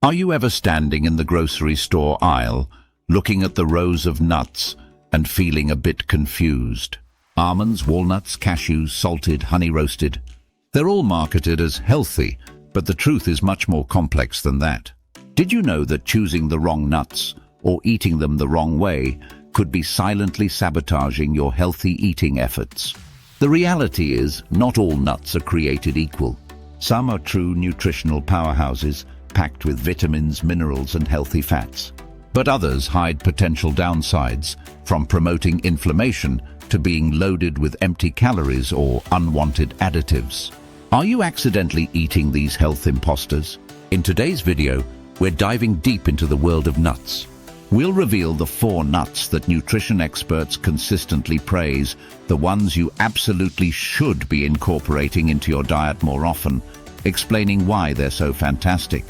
Are you ever standing in the grocery store aisle, looking at the rows of nuts and feeling a bit confused? Almonds, walnuts, cashews, salted, honey roasted. They're all marketed as healthy, but the truth is much more complex than that. Did you know that choosing the wrong nuts or eating them the wrong way could be silently sabotaging your healthy eating efforts? The reality is, not all nuts are created equal. Some are true nutritional powerhouses, packed with vitamins, minerals, and healthy fats. But others hide potential downsides, from promoting inflammation to being loaded with empty calories or unwanted additives. Are you accidentally eating these health imposters? In today's video, we're diving deep into the world of nuts. We'll reveal the 4 nuts that nutrition experts consistently praise, the ones you absolutely should be incorporating into your diet more often, explaining why they're so fantastic.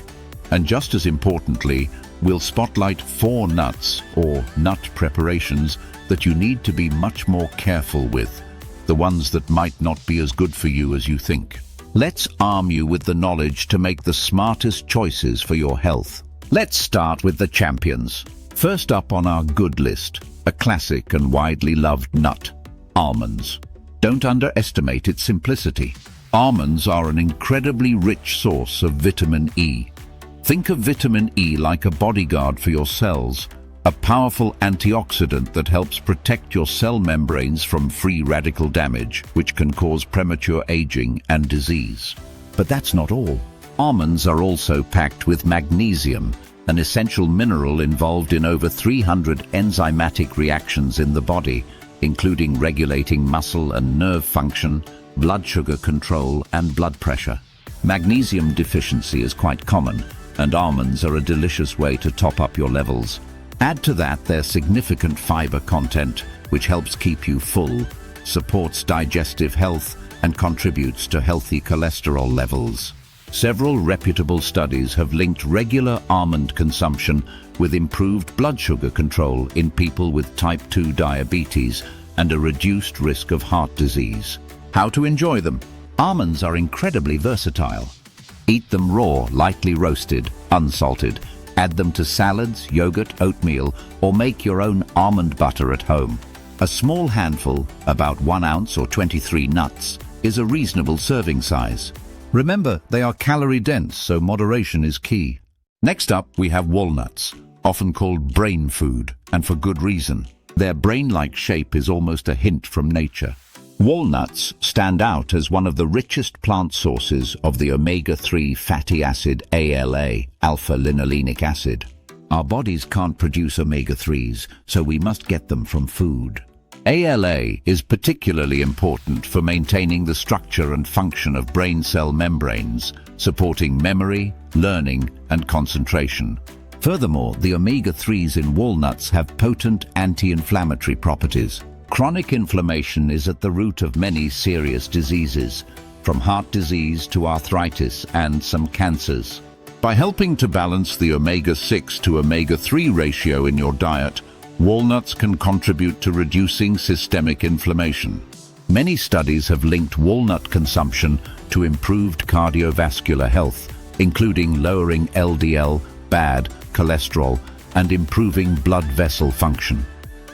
And just as importantly, we'll spotlight 4 nuts or nut preparations that you need to be much more careful with, the ones that might not be as good for you as you think. Let's arm you with the knowledge to make the smartest choices for your health. Let's start with the champions. First up on our good list, a classic and widely loved nut, almonds. Don't underestimate its simplicity. Almonds are an incredibly rich source of vitamin E. Think of vitamin E like a bodyguard for your cells, a powerful antioxidant that helps protect your cell membranes from free radical damage, which can cause premature aging and disease. But that's not all. Almonds are also packed with magnesium, an essential mineral involved in over 300 enzymatic reactions in the body, including regulating muscle and nerve function, blood sugar control, and blood pressure. Magnesium deficiency is quite common, and almonds are a delicious way to top up your levels. Add to that their significant fiber content, which helps keep you full, supports digestive health, and contributes to healthy cholesterol levels. Several reputable studies have linked regular almond consumption with improved blood sugar control in people with type 2 diabetes and a reduced risk of heart disease. How to enjoy them? Almonds are incredibly versatile. Eat them raw, lightly roasted, unsalted. Add them to salads, yogurt, oatmeal, or make your own almond butter at home. A small handful, about 1 ounce or 23 nuts, is a reasonable serving size. Remember, they are calorie-dense, so moderation is key. Next up, we have walnuts, often called brain food, and for good reason. Their brain-like shape is almost a hint from nature. Walnuts stand out as one of the richest plant sources of the omega-3 fatty acid ALA, alpha-linolenic acid. Our bodies can't produce omega-3s, so we must get them from food. ALA is particularly important for maintaining the structure and function of brain cell membranes, supporting memory, learning, and concentration. Furthermore, the omega-3s in walnuts have potent anti-inflammatory properties. Chronic inflammation is at the root of many serious diseases, from heart disease to arthritis and some cancers. By helping to balance the omega-6 to omega-3 ratio in your diet, walnuts can contribute to reducing systemic inflammation. Many studies have linked walnut consumption to improved cardiovascular health, including lowering LDL, bad cholesterol, and improving blood vessel function.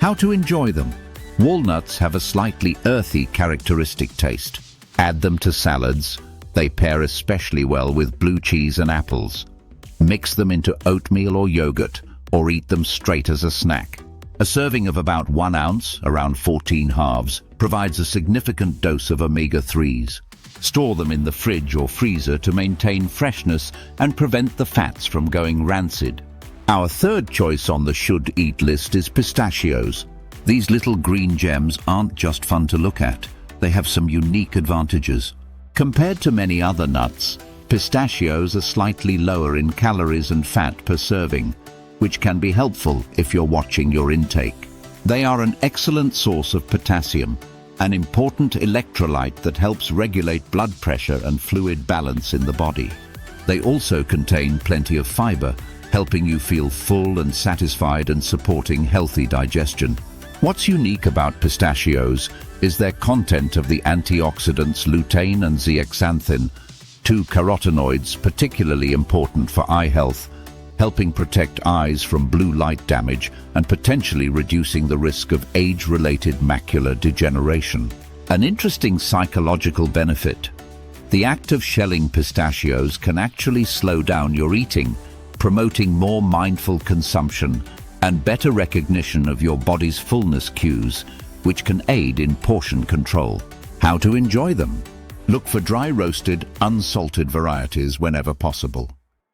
How to enjoy them? Walnuts have a slightly earthy characteristic taste. Add them to salads. They pair especially well with blue cheese and apples. Mix them into oatmeal or yogurt, or eat them straight as a snack. A serving of about 1 ounce, around 14 halves, provides a significant dose of omega-3s. Store them in the fridge or freezer to maintain freshness and prevent the fats from going rancid. Our third choice on the should-eat list is pistachios. These little green gems aren't just fun to look at. They have some unique advantages. Compared to many other nuts, pistachios are slightly lower in calories and fat per serving, which can be helpful if you're watching your intake. They are an excellent source of potassium, an important electrolyte that helps regulate blood pressure and fluid balance in the body. They also contain plenty of fiber, helping you feel full and satisfied and supporting healthy digestion. What's unique about pistachios is their content of the antioxidants lutein and zeaxanthin, 2 carotenoids particularly important for eye health, helping protect eyes from blue light damage and potentially reducing the risk of age-related macular degeneration. An interesting psychological benefit. The act of shelling pistachios can actually slow down your eating, promoting more mindful consumption and better recognition of your body's fullness cues, which can aid in portion control. How to enjoy them? Look for dry roasted, unsalted varieties whenever possible.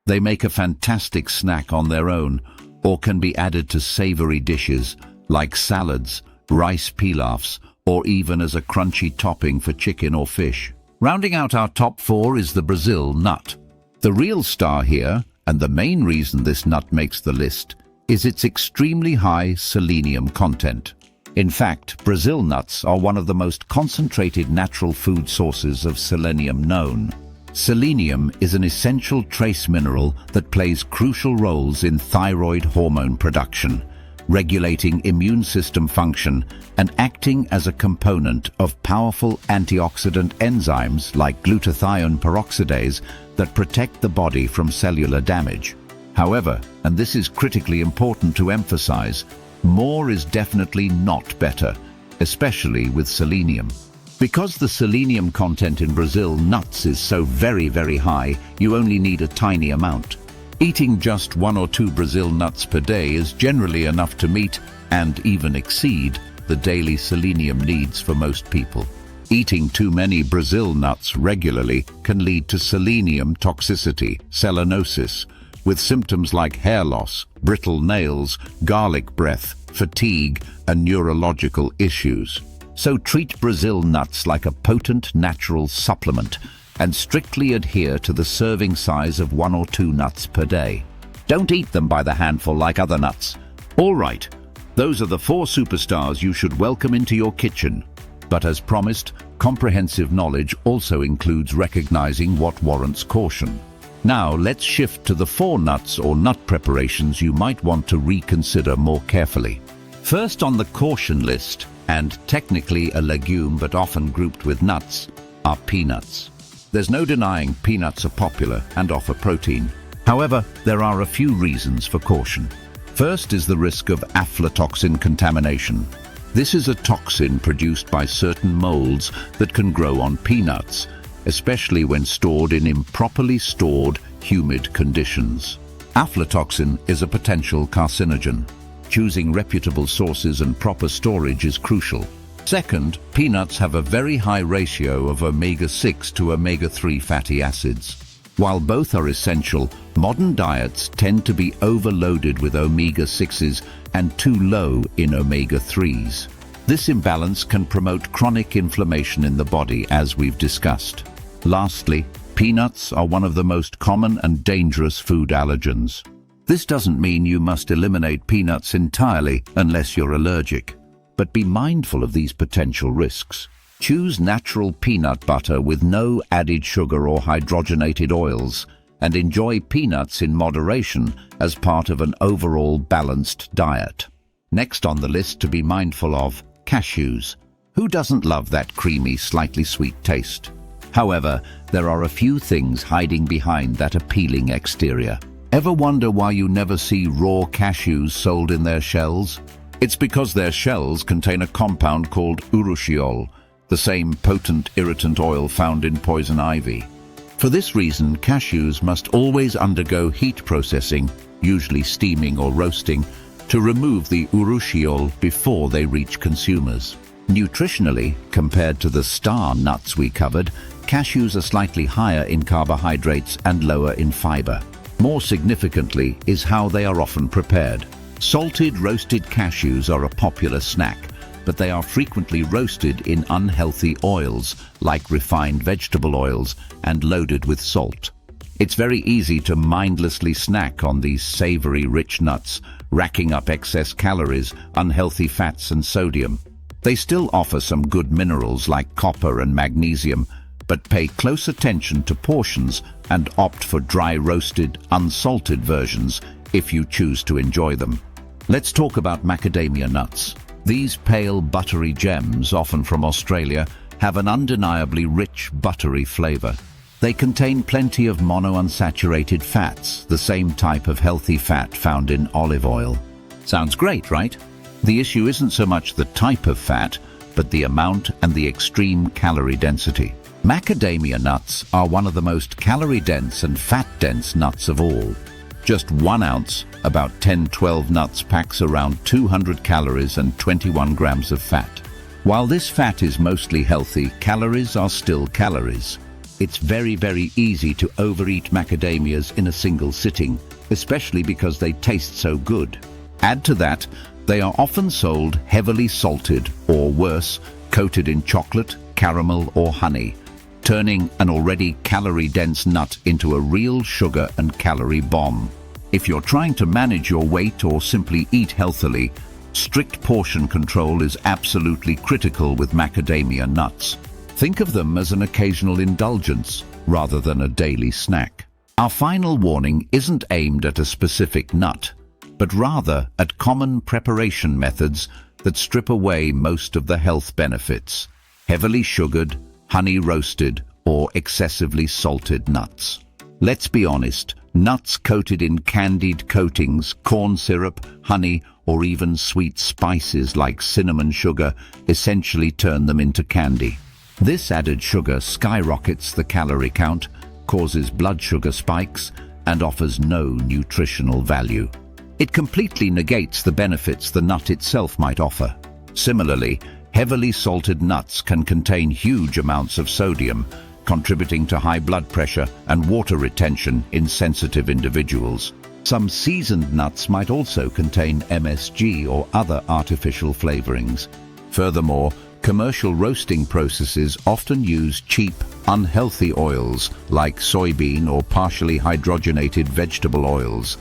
They make a fantastic snack on their own, or can be added to savory dishes like salads, rice pilafs, or even as a crunchy topping for chicken or fish. Rounding out our top 4 is the Brazil nut. The real star here, and the main reason this nut makes the list, is its extremely high selenium content. In fact, Brazil nuts are one of the most concentrated natural food sources of selenium known. Selenium is an essential trace mineral that plays crucial roles in thyroid hormone production, regulating immune system function and acting as a component of powerful antioxidant enzymes like glutathione peroxidase that protect the body from cellular damage. However, and this is critically important to emphasize, more is definitely not better, especially with selenium. Because the selenium content in Brazil nuts is so very high, you only need a tiny amount. Eating just 1 or 2 Brazil nuts per day is generally enough to meet and even exceed the daily selenium needs for most people. Eating too many Brazil nuts regularly can lead to selenium toxicity, selenosis, with symptoms like hair loss, brittle nails, garlic breath, fatigue, and neurological issues. So treat Brazil nuts like a potent natural supplement and strictly adhere to the serving size of 1 or 2 nuts per day. Don't eat them by the handful like other nuts. All right, those are the 4 superstars you should welcome into your kitchen. But as promised, comprehensive knowledge also includes recognizing what warrants caution. Now let's shift to the 4 nuts or nut preparations you might want to reconsider more carefully. First on the caution list, and technically a legume but often grouped with nuts, are peanuts. There's no denying peanuts are popular and offer protein. However, there are a few reasons for caution. First is the risk of aflatoxin contamination. This is a toxin produced by certain molds that can grow on peanuts, especially when stored in improperly stored, humid conditions. Aflatoxin is a potential carcinogen. Choosing reputable sources and proper storage is crucial. Second, peanuts have a very high ratio of omega-6 to omega-3 fatty acids. While both are essential, modern diets tend to be overloaded with omega-6s and too low in omega-3s. This imbalance can promote chronic inflammation in the body, as we've discussed. Lastly, peanuts are one of the most common and dangerous food allergens. This doesn't mean you must eliminate peanuts entirely unless you're allergic, but be mindful of these potential risks. Choose natural peanut butter with no added sugar or hydrogenated oils, and enjoy peanuts in moderation as part of an overall balanced diet. Next on the list to be mindful of, cashews. Who doesn't love that creamy, slightly sweet taste? However, there are a few things hiding behind that appealing exterior. Ever wonder why you never see raw cashews sold in their shells? It's because their shells contain a compound called urushiol, the same potent irritant oil found in poison ivy. For this reason, cashews must always undergo heat processing, usually steaming or roasting, to remove the urushiol before they reach consumers. Nutritionally, compared to the star nuts we covered, cashews are slightly higher in carbohydrates and lower in fiber. More significantly is how they are often prepared. Salted roasted cashews are a popular snack, but they are frequently roasted in unhealthy oils like refined vegetable oils and loaded with salt. It's very easy to mindlessly snack on these savory rich nuts, racking up excess calories, unhealthy fats and sodium. They still offer some good minerals like copper and magnesium, but pay close attention to portions and opt for dry roasted, unsalted versions if you choose to enjoy them. Let's talk about macadamia nuts. These pale buttery gems, often from Australia, have an undeniably rich buttery flavor. They contain plenty of monounsaturated fats, the same type of healthy fat found in olive oil. Sounds great, right? The issue isn't so much the type of fat, but the amount and the extreme calorie density. Macadamia nuts are one of the most calorie-dense and fat-dense nuts of all. Just 1 ounce, about 10-12 nuts, packs around 200 calories and 21 grams of fat. While this fat is mostly healthy, calories are still calories. It's very easy to overeat macadamias in a single sitting, especially because they taste so good. Add to that, they are often sold heavily salted or worse, coated in chocolate, caramel or honey, turning an already calorie-dense nut into a real sugar and calorie bomb. If you're trying to manage your weight or simply eat healthily, strict portion control is absolutely critical with macadamia nuts. Think of them as an occasional indulgence rather than a daily snack. Our final warning isn't aimed at a specific nut, but rather at common preparation methods that strip away most of the health benefits. Heavily sugared, honey roasted, or excessively salted nuts. Let's be honest, nuts coated in candied coatings, corn syrup, honey, or even sweet spices like cinnamon sugar essentially turn them into candy. This added sugar skyrockets the calorie count, causes blood sugar spikes, and offers no nutritional value. It completely negates the benefits the nut itself might offer. Similarly, heavily salted nuts can contain huge amounts of sodium, contributing to high blood pressure and water retention in sensitive individuals. Some seasoned nuts might also contain MSG or other artificial flavorings. Furthermore, commercial roasting processes often use cheap, unhealthy oils like soybean or partially hydrogenated vegetable oils,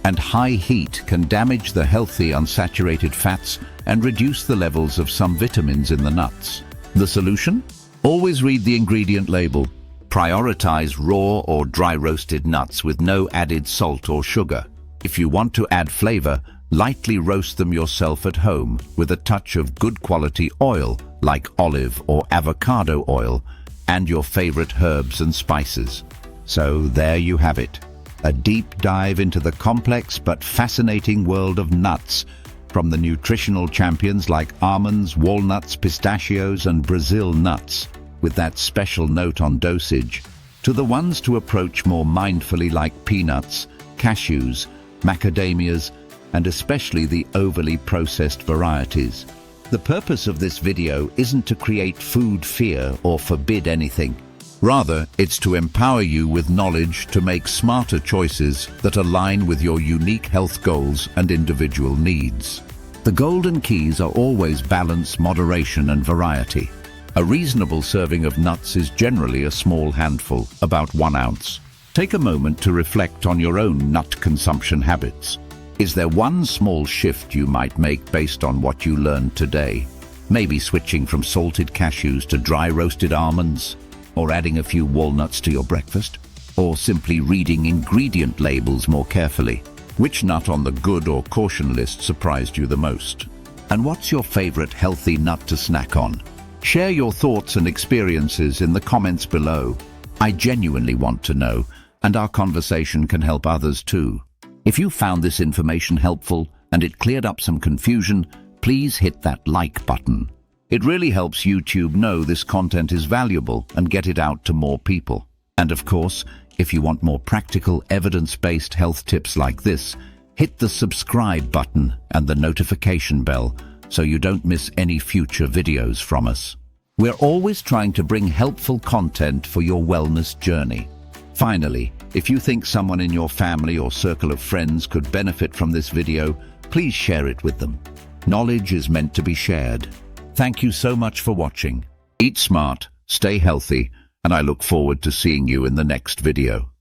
and high heat can damage the healthy unsaturated fats and reduce the levels of some vitamins in the nuts. The solution? Always read the ingredient label. Prioritize raw or dry roasted nuts with no added salt or sugar. If you want to add flavor, lightly roast them yourself at home with a touch of good quality oil like olive or avocado oil and your favorite herbs and spices. So there you have it. A deep dive into the complex but fascinating world of nuts, from the nutritional champions like almonds, walnuts, pistachios, and Brazil nuts, with that special note on dosage, to the ones to approach more mindfully like peanuts, cashews, macadamias, and especially the overly processed varieties. The purpose of this video isn't to create food fear or forbid anything. Rather, it's to empower you with knowledge to make smarter choices that align with your unique health goals and individual needs. The golden keys are always balance, moderation, and variety. A reasonable serving of nuts is generally a small handful, about 1 ounce. Take a moment to reflect on your own nut consumption habits. Is there one small shift you might make based on what you learned today? Maybe switching from salted cashews to dry roasted almonds? Or adding a few walnuts to your breakfast? Or simply reading ingredient labels more carefully? Which nut on the good or caution list surprised you the most? And what's your favorite healthy nut to snack on? Share your thoughts and experiences in the comments below. I genuinely want to know, and our conversation can help others too. If you found this information helpful and it cleared up some confusion, please hit that like button. It really helps YouTube know this content is valuable and get it out to more people. And of course, if you want more practical, evidence-based health tips like this, hit the subscribe button and the notification bell so you don't miss any future videos from us. We're always trying to bring helpful content for your wellness journey. Finally, if you think someone in your family or circle of friends could benefit from this video, please share it with them. Knowledge is meant to be shared. Thank you so much for watching. Eat smart, stay healthy, and I look forward to seeing you in the next video.